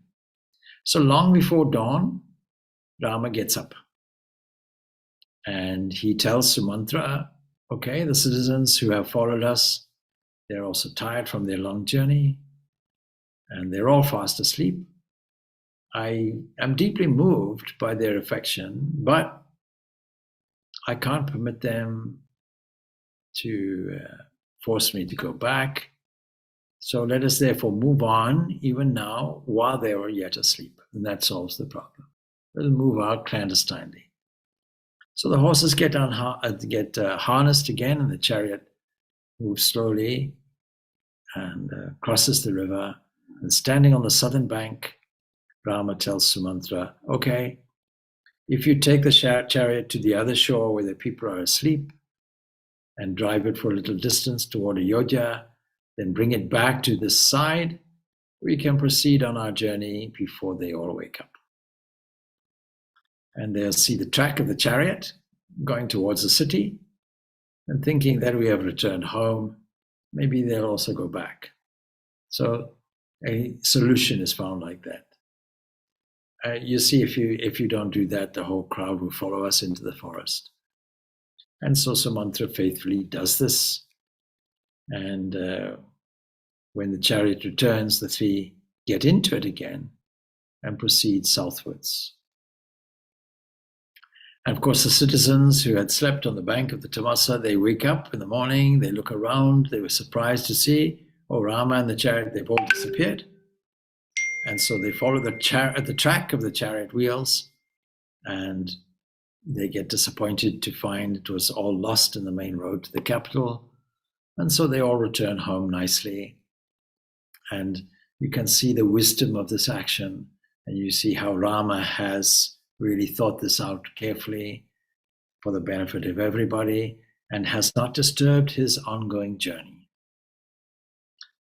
So long before dawn, Rama gets up. And he tells Sumantra, okay, the citizens who have followed us, they're also tired from their long journey, and they're all fast asleep. I am deeply moved by their affection, but I can't permit them to force me to go back. So let us therefore move on, even now, while they are yet asleep. And that solves the problem. Let us move out clandestinely. So the horses get harnessed again, and the chariot moves slowly and crosses the river. And standing on the southern bank, Rama tells Sumantra, okay, if you take the chariot to the other shore where the people are asleep and drive it for a little distance toward Ayodhya, then bring it back to this side, we can proceed on our journey before they all wake up. And they'll see the track of the chariot going towards the city, and thinking that we have returned home, maybe they'll also go back. So a solution is found like that. You see, if you don't do that, the whole crowd will follow us into the forest. And so Sumantra faithfully does this. And when the chariot returns, the three get into it again and proceed southwards. And of course, the citizens who had slept on the bank of the Tamasa, they wake up in the morning, they look around, they were surprised to see, oh, Rama and the chariot, they've all disappeared. And so they follow the track of the chariot wheels, and they get disappointed to find it was all lost in the main road to the capital. And so they all return home nicely. And you can see the wisdom of this action, and you see how Rama has really thought this out carefully for the benefit of everybody and has not disturbed his ongoing journey.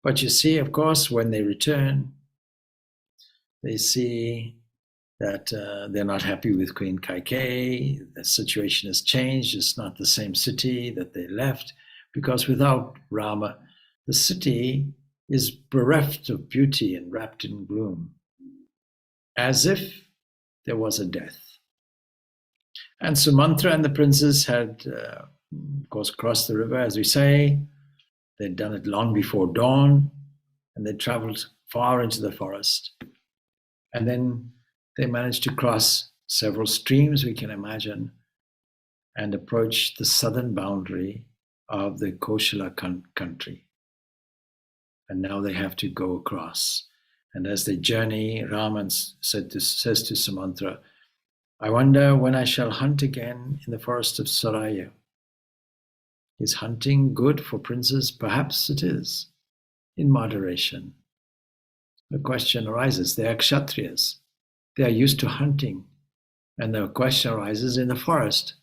But you see, of course, when they return, they see that they're not happy with Queen Kaikeyi. The situation has changed. It's not the same city that they left, because without Rama, the city is bereft of beauty and wrapped in gloom, as if there was a death. And Sumantra and the princes had, of course, crossed the river, as we say. They'd done it long before dawn, and they traveled far into the forest. And then they managed to cross several streams, we can imagine, and approach the southern boundary of the Koshala country. And now they have to go across. And as they journey, Raman says to Sumantra, I wonder when I shall hunt again in the forest of Saraya. Is hunting good for princes? Perhaps it is, in moderation. The question arises, they are Kshatriyas. They are used to hunting. And the question arises, in the forest,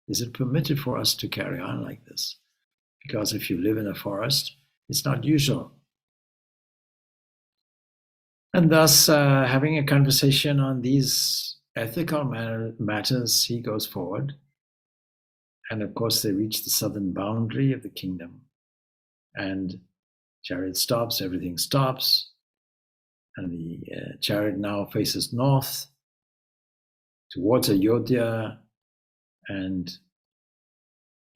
is it permitted for us to carry on like this? Because if you live in a forest, it's not usual. And thus, having a conversation on these ethical matters, he goes forward. And of course, they reach the southern boundary of the kingdom. And chariot stops, everything stops. And the chariot now faces north towards Ayodhya, and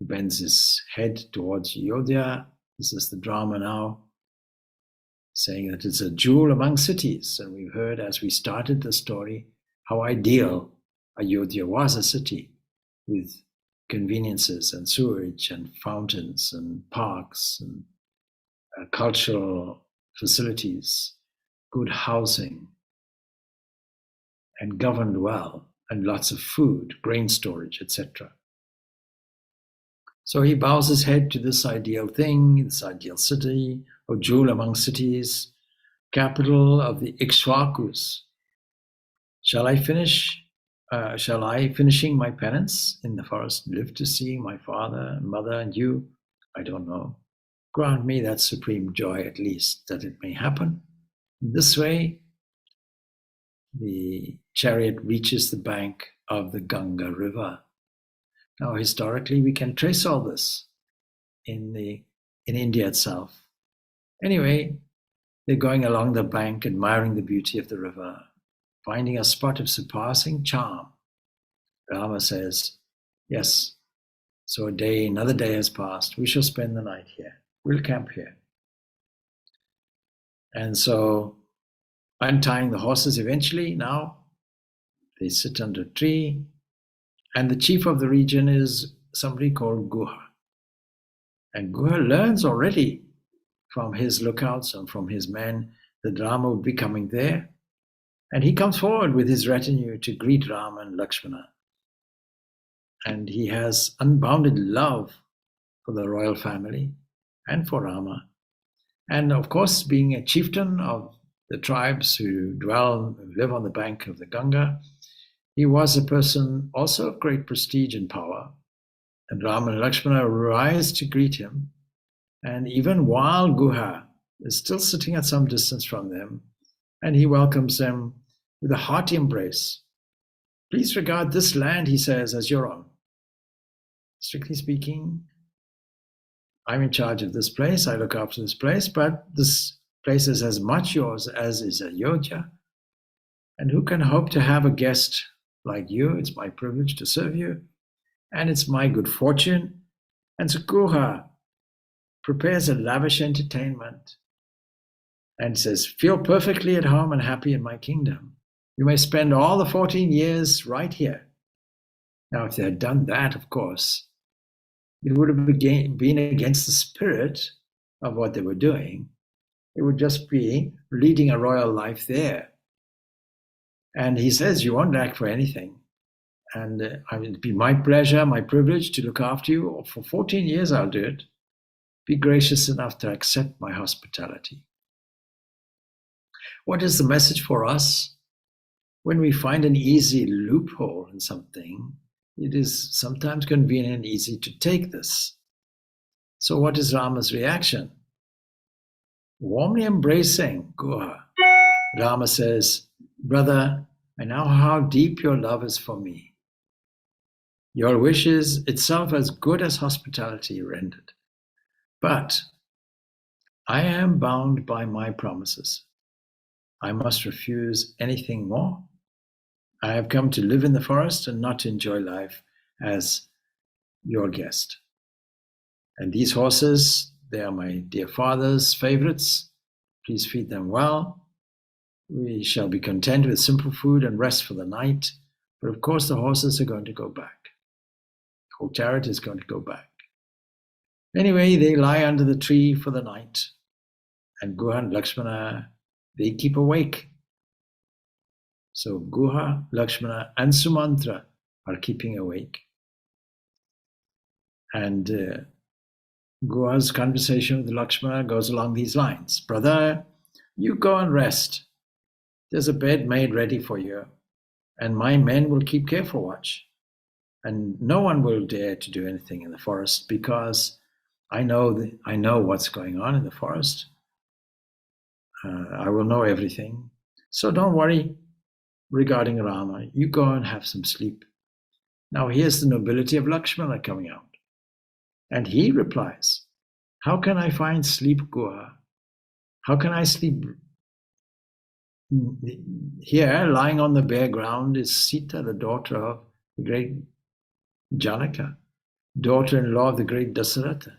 bends his head towards Ayodhya. This is the drama now, saying that it's a jewel among cities. And we've heard as we started the story how ideal Ayodhya was a city, with conveniences and sewage and fountains and parks and cultural facilities, good housing, and governed well, and lots of food, grain storage, etc. So he bows his head to this ideal thing, this ideal city, or jewel among cities, capital of the Ikshwakus. Shall I, finishing my penance in the forest, live to see my father and mother and you? I don't know. Grant me that supreme joy at least, that it may happen. This way, the chariot reaches the bank of the Ganga River. Now, historically, we can trace all this in India itself. Anyway, they're going along the bank, admiring the beauty of the river, finding a spot of surpassing charm. Rama says, yes, so another day has passed. We shall spend the night here. We'll camp here. And so, untying the horses eventually, now they sit under a tree, and the chief of the region is somebody called Guha. And Guha learns already from his lookouts and from his men that Rama would be coming there. And he comes forward with his retinue to greet Rama and Lakshmana. And he has unbounded love for the royal family and for Rama. And of course, being a chieftain of the tribes who live on the bank of the Ganga, he was a person also of great prestige and power. And Rama and Lakshmana rise to greet him. And even while Guha is still sitting at some distance from them, and he welcomes them with a hearty embrace. Please regard this land, he says, as your own. Strictly speaking, I'm in charge of this place, I look after this place, but this place is as much yours as is Ayodhya. And who can hope to have a guest like you? It's my privilege to serve you, and it's my good fortune. And so Guha prepares a lavish entertainment and says, feel perfectly at home and happy in my kingdom. You may spend all the 14 years right here. Now, if they had done that, of course, it would have been against the spirit of what they were doing. It would just be leading a royal life there. And he says, you won't lack for anything. And it'd be my pleasure, my privilege to look after you. For 14 years, I'll do it. Be gracious enough to accept my hospitality. What is the message for us? When we find an easy loophole in something, it is sometimes convenient and easy to take this. So what is Rama's reaction? Warmly embracing Guha, Rama says, brother, I know how deep your love is for me. Your wish is itself as good as hospitality rendered. But I am bound by my promises. I must refuse anything more. I have come to live in the forest and not to enjoy life as your guest. And these horses, they are my dear father's favorites. Please feed them well. We shall be content with simple food and rest for the night. But of course, the horses are going to go back. The whole chariot is going to go back. Anyway, they lie under the tree for the night. And Guha and Lakshmana, they keep awake. So Guha, Lakshmana, and Sumantra are keeping awake. And Guha's conversation with Lakshmana goes along these lines. Brother, you go and rest. There's a bed made ready for you, and my men will keep careful watch. And no one will dare to do anything in the forest because I know what's going on in the forest. I will know everything. So don't worry regarding Rama. You go and have some sleep. Now here's the nobility of Lakshmana coming out. And he replies, how can I find sleep, Guha? How can I sleep? Here, lying on the bare ground, is Sita, the daughter of the great Janaka, daughter-in-law of the great Dasaratha,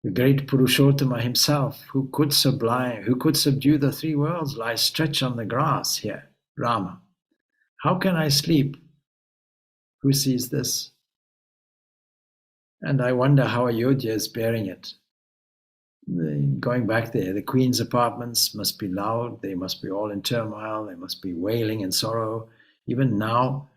the great Purushottama himself, who could subdue the three worlds, lies stretched on the grass here, Rama. How can I sleep? Who sees this? And I wonder how Ayodhya is bearing it. Going back there, the queen's apartments must be loud, they must be all in turmoil, they must be wailing in sorrow, even now.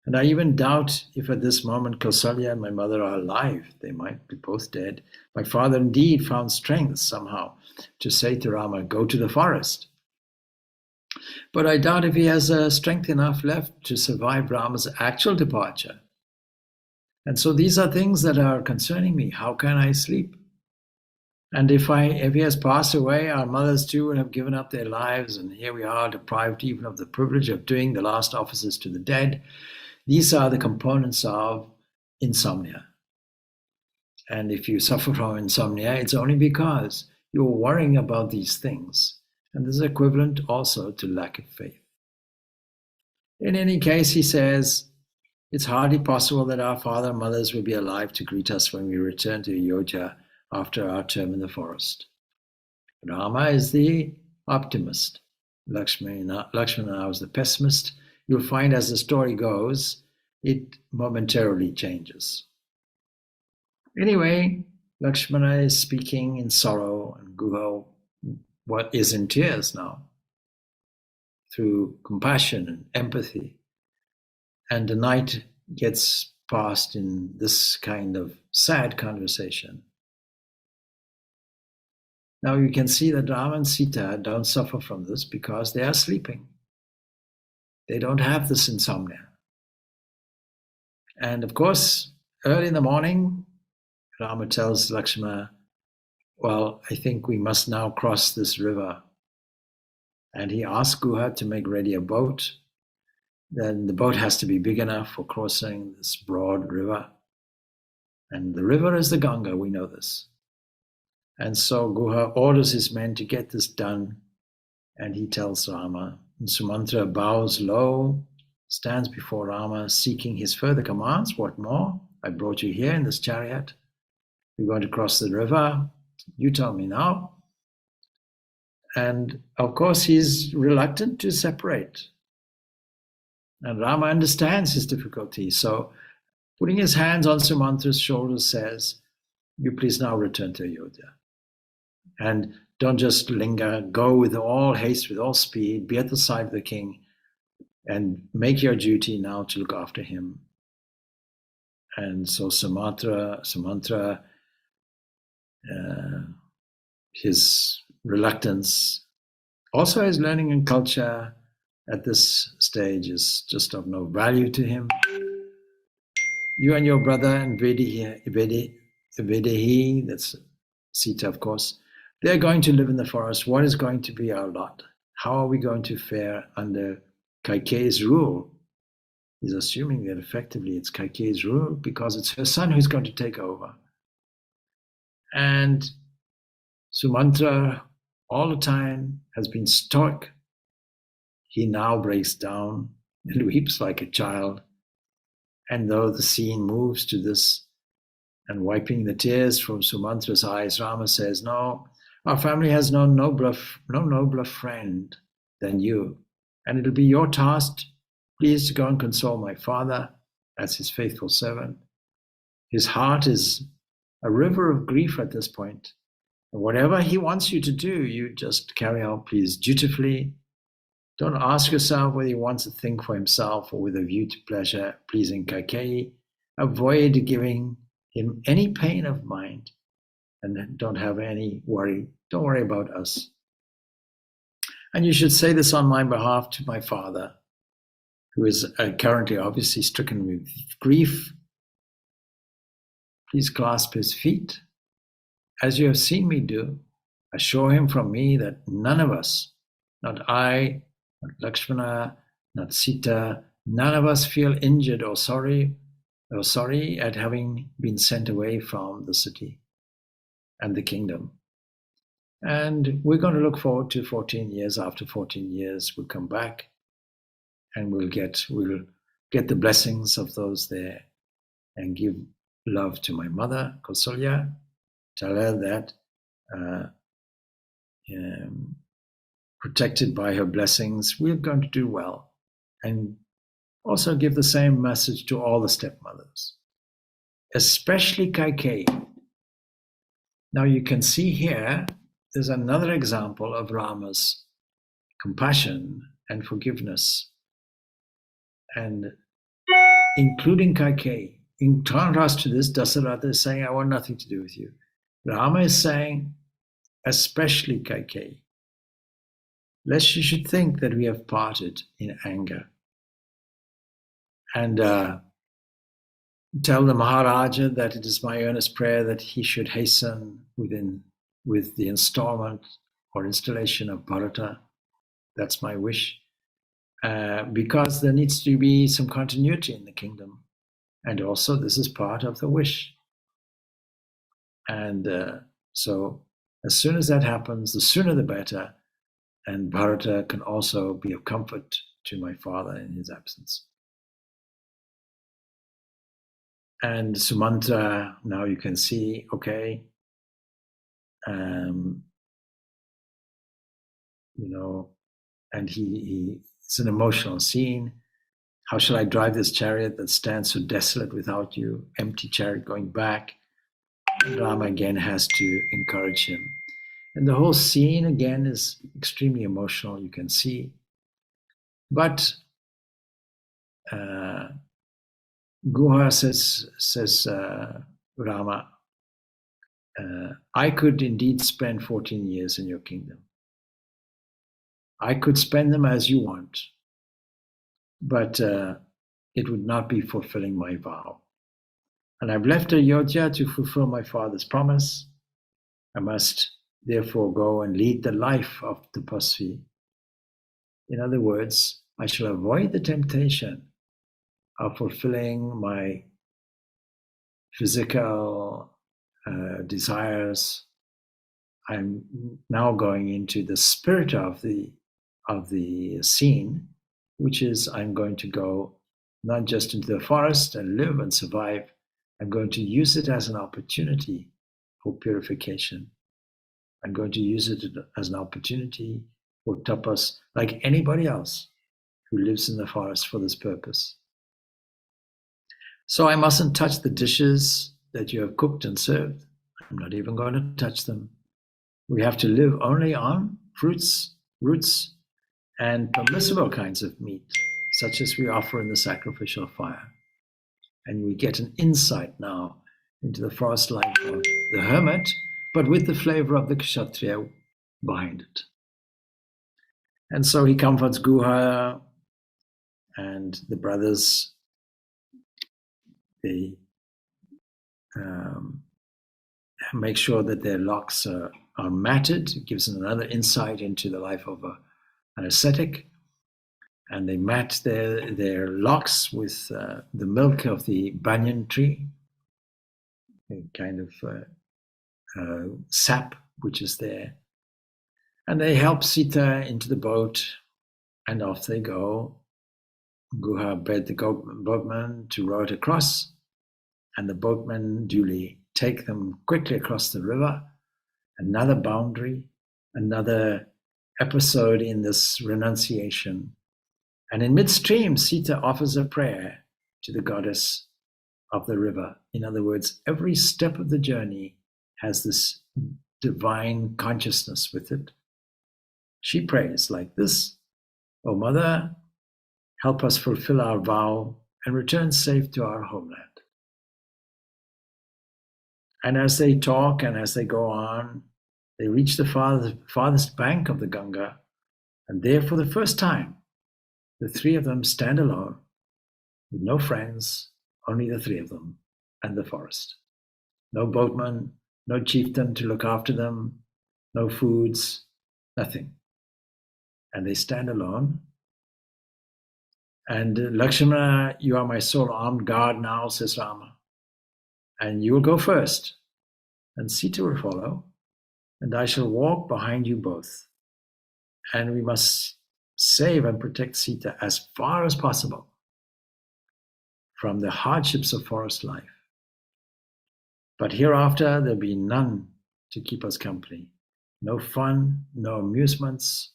And I even doubt if at this moment Kausalya and my mother are alive. They might be both dead. My father indeed found strength somehow to say to Rama, go to the forest. But I doubt if he has strength enough left to survive Rama's actual departure. And so these are things that are concerning me. How can I sleep? And if he has passed away, our mothers too would have given up their lives, and here we are deprived even of the privilege of doing the last offices to the dead. These are the components of insomnia. And if you suffer from insomnia, it's only because you're worrying about these things. And this is equivalent also to lack of faith. In any case, he says, it's hardly possible that our father and mothers will be alive to greet us when we return to Ayodhya after our term in the forest. Rama is the optimist. Lakshmana now is the pessimist. You'll find as the story goes, it momentarily changes. Anyway, Lakshmana is speaking in sorrow, and Guha is in tears now, through compassion and empathy. And the night gets passed in this kind of sad conversation. Now you can see that Rama and Sita don't suffer from this because they are sleeping. They don't have this insomnia. And of course, early in the morning, Rama tells Lakshmana, well, I think we must now cross this river. And he asks Guha to make ready a boat. Then the boat has to be big enough for crossing this broad river. And the river is the Ganga, we know this. And so Guha orders his men to get this done. And he tells Rama, and Sumantra bows low, stands before Rama, seeking his further commands. What more? I brought you here in this chariot. We're going to cross the river. You tell me now. And of course, he's reluctant to separate. And Rama understands his difficulty. So putting his hands on Sumantra's shoulders says, you please now return to Ayodhya. And don't just linger. Go with all haste, with all speed. Be at the side of the king. And make your duty now to look after him. And so Sumantra, his reluctance, also his learning and culture at this stage is just of no value to him. You and your brother and Vedehi, that's Sita, of course, they're going to live in the forest. What is going to be our lot? How are we going to fare under Kaikeyi's rule. He's assuming that effectively it's Kaikeyi's rule because it's her son who's going to take over. And Sumantra all the time has been stoic. He now breaks down and weeps like a child. And though the scene moves to this and wiping the tears from Sumantra's eyes, Rama says, no, our family has no nobler friend than you. And it'll be your task, please, to go and console my father as his faithful servant. His heart is a river of grief at this point. And whatever he wants you to do, you just carry out, please, dutifully. Don't ask yourself whether he wants a thing for himself or with a view to pleasure, pleasing Kaikeyi. Avoid giving him any pain of mind and don't have any worry. Don't worry about us. And you should say this on my behalf to my father, who is currently obviously stricken with grief. Please clasp his feet, as you have seen me do. Assure him from me that none of us, not I, not Lakshmana, not Sita, none of us feel injured or sorry at having been sent away from the city and the kingdom. And we're going to look forward to 14 years. After 14 years, we'll come back and we'll get the blessings of those there and give love to my mother, Kausalya. Tell her that protected by her blessings, we're going to do well. And also give the same message to all the stepmothers, especially Kaikeyi. Now you can see here, there's another example of Rama's compassion and forgiveness, and including Kaikeyi. In contrast to this, Dasaratha is saying, I want nothing to do with you. Rama is saying, especially Kaikeyi, lest you should think that we have parted in anger. And tell the Maharaja that it is my earnest prayer that he should hasten with the installment or installation of Bharata. That's my wish. Because there needs to be some continuity in the kingdom. And also this is part of the wish. And so as soon as that happens, the sooner the better. And Bharata can also be of comfort to my father in his absence. And Sumantra, now you can see, okay, and it's an emotional scene. How shall I drive this chariot that stands so desolate without you? Empty chariot going back. And Rama again has to encourage him. And the whole scene again is extremely emotional, you can see. But Guha says Rama, I could indeed spend 14 years in your kingdom. I could spend them as you want, but it would not be fulfilling my vow. And I've left Ayodhya to fulfill my father's promise. I must therefore go and lead the life of tapasvi. In other words, I shall avoid the temptation of fulfilling my physical desires. I'm now going into the spirit of the scene, which is I'm going to go not just into the forest and live and survive. I'm going to use it as an opportunity for purification. I'm going to use it as an opportunity for tapas, like anybody else who lives in the forest for this purpose. So I mustn't touch the dishes that you have cooked and served. I'm not even going to touch them. We have to live only on fruits, roots, and permissible kinds of meat, such as we offer in the sacrificial fire. And we get an insight now into the forest life of the hermit, but with the flavor of the kshatriya behind it. And so he comforts Guha and the brothers. They make sure that their locks are matted. It gives them another insight into the life of an ascetic. and they mat their locks with the milk of the banyan tree, a kind of sap which is there. And they help Sita into the boat, and off they go. Guha bade the boatman to row it across, and the boatmen duly take them quickly across the river. Another boundary, another episode in this renunciation. And in midstream, Sita offers a prayer to the goddess of the river. In other words, every step of the journey has this divine consciousness with it. She prays like this: "O Mother, help us fulfill our vow and return safe to our homeland." And as they talk and as they go on, they reach the farthest bank of the Ganga, and there for the first time, the three of them stand alone, with no friends, only the three of them and the forest. No boatman, no chieftain to look after them, no foods, nothing. And they stand alone. And Lakshmana, "You are my sole armed guard now," says Rama. "And you will go first, and Sita will follow, and I shall walk behind you both. And we must save and protect Sita as far as possible from the hardships of forest life. But hereafter there'll be none to keep us company. No fun, no amusements."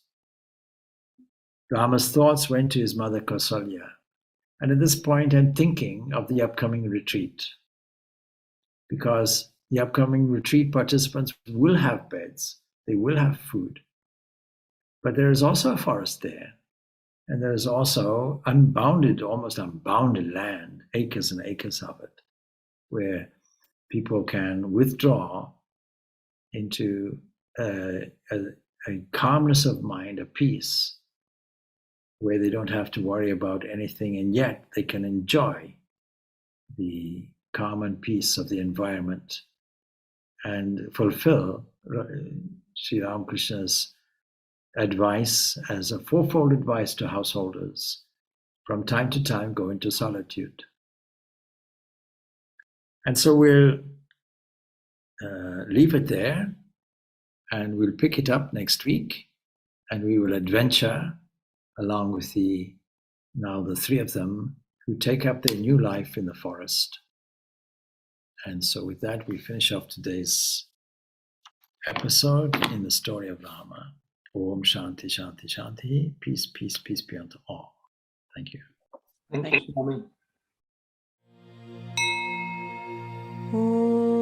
Rama's thoughts went to his mother Kausalya, and at this point I'm thinking of the upcoming retreat, because the upcoming retreat participants will have beds, they will have food, but there is also a forest there, and there is also unbounded, almost unbounded land, acres and acres of it, where people can withdraw into a calmness of mind, a peace, where they don't have to worry about anything, and yet they can enjoy the calm and peace of the environment and fulfill Sri Ramakrishna's advice as a fourfold advice to householders: from time to time go into solitude. And so we'll leave it there, and we'll pick it up next week, and we will adventure along with the three of them who take up their new life in the forest. And so with that, we finish off today's episode in the story of Rama. Om Shanti Shanti Shanti. Peace, peace, peace be unto all. Thank you. Thank you, Swami.